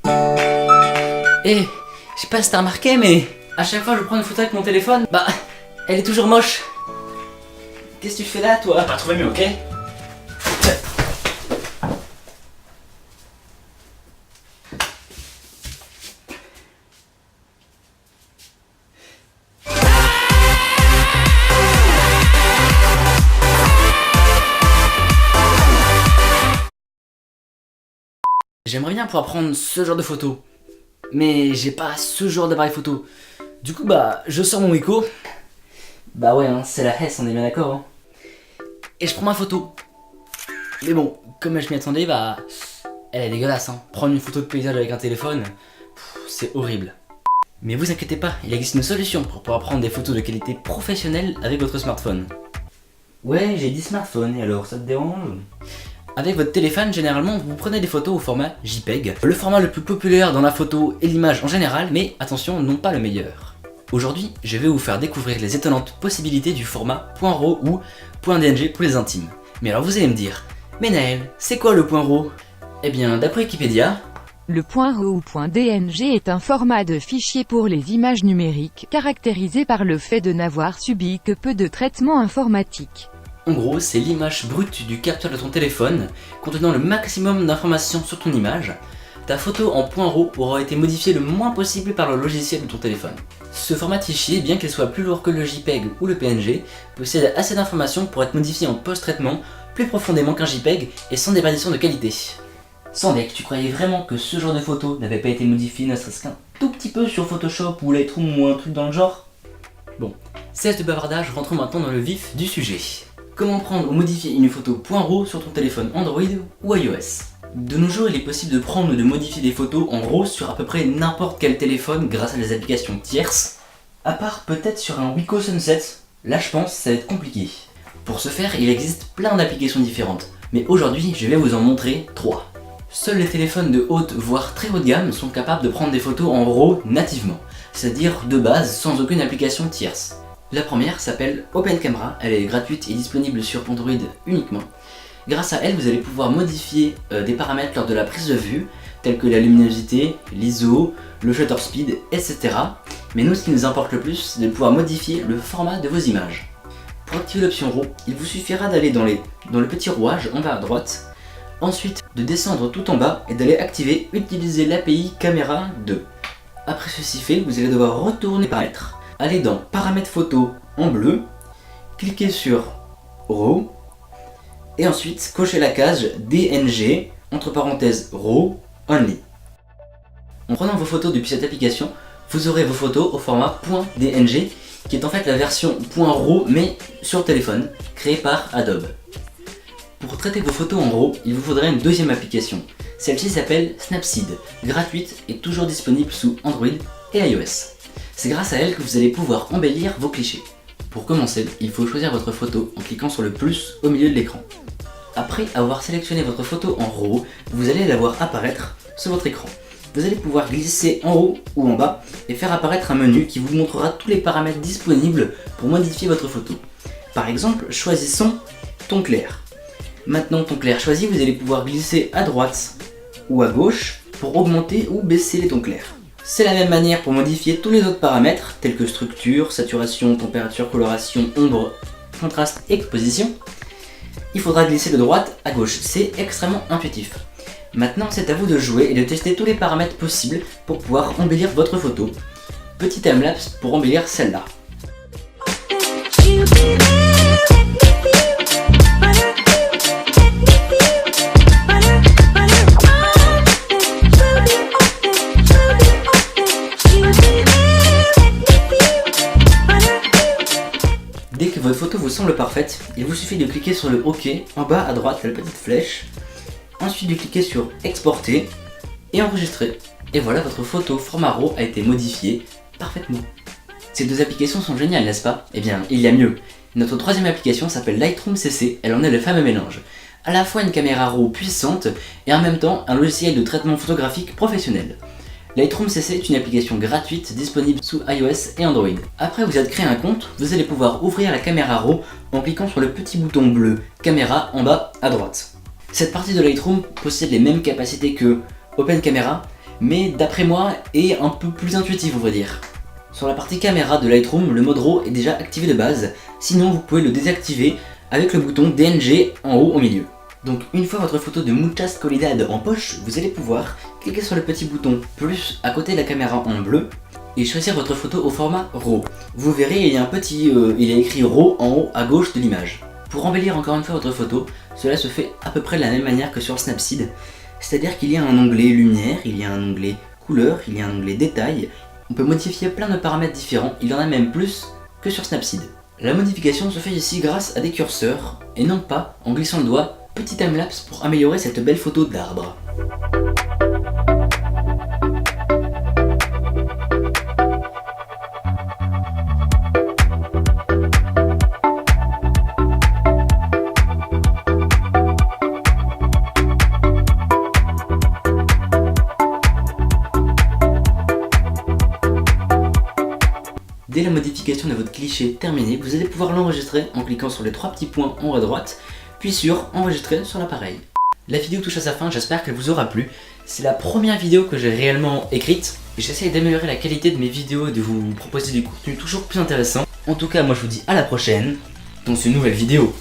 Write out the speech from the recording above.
Eh, je sais pas si t'as remarqué, mais à chaque fois que je prends une photo avec mon téléphone, bah, elle est toujours moche. Qu'est-ce que tu fais là, toi? Pas trouvé mieux, ok? J'aimerais bien pouvoir prendre ce genre de photos, mais j'ai pas ce genre d'appareil photo. Du coup, bah, je sors mon Wiko. Bah ouais, hein, c'est la Hess, on est bien d'accord. Hein. Et je prends ma photo. Mais bon, comme je m'y attendais, bah, elle est dégueulasse. Hein. Prendre une photo de paysage avec un téléphone, c'est horrible. Mais vous inquiétez pas, il existe une solution pour pouvoir prendre des photos de qualité professionnelle avec votre smartphone. Ouais, j'ai dit smartphone, et alors ça te dérange? Avec votre téléphone, généralement, vous prenez des photos au format JPEG, le format le plus populaire dans la photo et l'image en général, mais attention, non pas le meilleur. Aujourd'hui, je vais vous faire découvrir les étonnantes possibilités du format .RAW ou .dng pour les intimes. Mais alors vous allez me dire, mais Naël, c'est quoi le .RAW? Eh bien, d'après Wikipédia, le .RAW ou .dng est un format de fichier pour les images numériques, caractérisé par le fait de n'avoir subi que peu de traitement informatique. En gros, c'est l'image brute du capteur de ton téléphone, contenant le maximum d'informations sur ton image. Ta photo en .RAW aura été modifiée le moins possible par le logiciel de ton téléphone. Ce format de fichier, bien qu'il soit plus lourd que le JPEG ou le PNG, possède assez d'informations pour être modifié en post-traitement plus profondément qu'un JPEG et sans déperdition de qualité. Sandek, tu croyais vraiment que ce genre de photo n'avait pas été modifié ne serait-ce qu'un tout petit peu sur Photoshop ou Lightroom ou un truc dans le genre? Bon, cesse de bavardage, rentrons maintenant dans le vif du sujet. Comment prendre ou modifier une photo .RAW sur ton téléphone Android ou iOS? De nos jours, il est possible de prendre ou de modifier des photos en RAW sur à peu près n'importe quel téléphone grâce à des applications tierces, à part peut-être sur un Wiko Sunset. Là, je pense, ça va être compliqué. Pour ce faire, il existe plein d'applications différentes, mais aujourd'hui, je vais vous en montrer 3. Seuls les téléphones de haute voire très haute gamme sont capables de prendre des photos en RAW nativement, c'est-à-dire de base sans aucune application tierce. La première s'appelle Open Camera, elle est gratuite et disponible sur Android uniquement. Grâce à elle, vous allez pouvoir modifier des paramètres lors de la prise de vue, tels que la luminosité, l'ISO, le shutter speed, etc. Mais nous, ce qui nous importe le plus, c'est de pouvoir modifier le format de vos images. Pour activer l'option RAW, il vous suffira d'aller dans le petit rouage en bas à droite, ensuite de descendre tout en bas et d'aller activer Utiliser l'API Caméra 2. Après ceci fait, vous allez devoir retourner paramètres. Allez dans Paramètres photo en bleu, cliquez sur RAW, et ensuite cochez la case DNG, entre parenthèses RAW Only. En prenant vos photos depuis cette application, vous aurez vos photos au format .dng, qui est en fait la version .RAW mais sur téléphone, créée par Adobe. Pour traiter vos photos en RAW, il vous faudrait une deuxième application. Celle-ci s'appelle Snapseed, gratuite et toujours disponible sous Android et iOS. C'est grâce à elle que vous allez pouvoir embellir vos clichés. Pour commencer, il faut choisir votre photo en cliquant sur le plus au milieu de l'écran. Après avoir sélectionné votre photo en RAW, vous allez la voir apparaître sur votre écran. Vous allez pouvoir glisser en haut ou en bas et faire apparaître un menu qui vous montrera tous les paramètres disponibles pour modifier votre photo. Par exemple, choisissons ton clair. Maintenant ton clair choisi, vous allez pouvoir glisser à droite ou à gauche pour augmenter ou baisser les tons clairs. C'est la même manière pour modifier tous les autres paramètres tels que structure, saturation, température, coloration, ombre, contraste, exposition. Il faudra glisser de droite à gauche, c'est extrêmement intuitif. Maintenant c'est à vous de jouer et de tester tous les paramètres possibles pour pouvoir embellir votre photo. Petit timelapse pour embellir celle-là. Dès que votre photo vous semble parfaite, il vous suffit de cliquer sur le OK en bas à droite, la petite flèche. Ensuite de cliquer sur Exporter et Enregistrer. Et voilà, votre photo format RAW a été modifiée parfaitement. Ces deux applications sont géniales, n'est-ce pas? Eh bien, il y a mieux. Notre troisième application s'appelle Lightroom CC, elle en est le fameux mélange. À la fois une caméra RAW puissante et en même temps un logiciel de traitement photographique professionnel. Lightroom CC est une application gratuite disponible sous iOS et Android. Après vous êtes créé un compte, vous allez pouvoir ouvrir la caméra RAW en cliquant sur le petit bouton bleu Caméra en bas à droite. Cette partie de Lightroom possède les mêmes capacités que Open Camera, mais d'après moi est un peu plus intuitif on va dire. Sur la partie caméra de Lightroom, le mode RAW est déjà activé de base, sinon vous pouvez le désactiver avec le bouton DNG en haut au milieu. Donc une fois votre photo de Muchas Qualidad en poche, vous allez pouvoir cliquer sur le petit bouton plus à côté de la caméra en bleu et choisir votre photo au format RAW. Vous verrez il y a un petit, il est écrit RAW en haut à gauche de l'image. Pour embellir encore une fois votre photo, cela se fait à peu près de la même manière que sur Snapseed, c'est-à-dire qu'il y a un onglet lumière, il y a un onglet couleur, il y a un onglet détail. On peut modifier plein de paramètres différents, il y en a même plus que sur Snapseed. La modification se fait ici grâce à des curseurs, et non pas en glissant le doigt, petit timelapse pour améliorer cette belle photo d'arbre. Dès la modification de votre cliché terminée, vous allez pouvoir l'enregistrer en cliquant sur les 3 petits points en haut à droite, puis sur enregistrer sur l'appareil. La vidéo touche à sa fin, j'espère qu'elle vous aura plu. C'est la première vidéo que j'ai réellement écrite, et j'essaye d'améliorer la qualité de mes vidéos et de vous proposer du contenu toujours plus intéressant. En tout cas, moi je vous dis à la prochaine dans une nouvelle vidéo.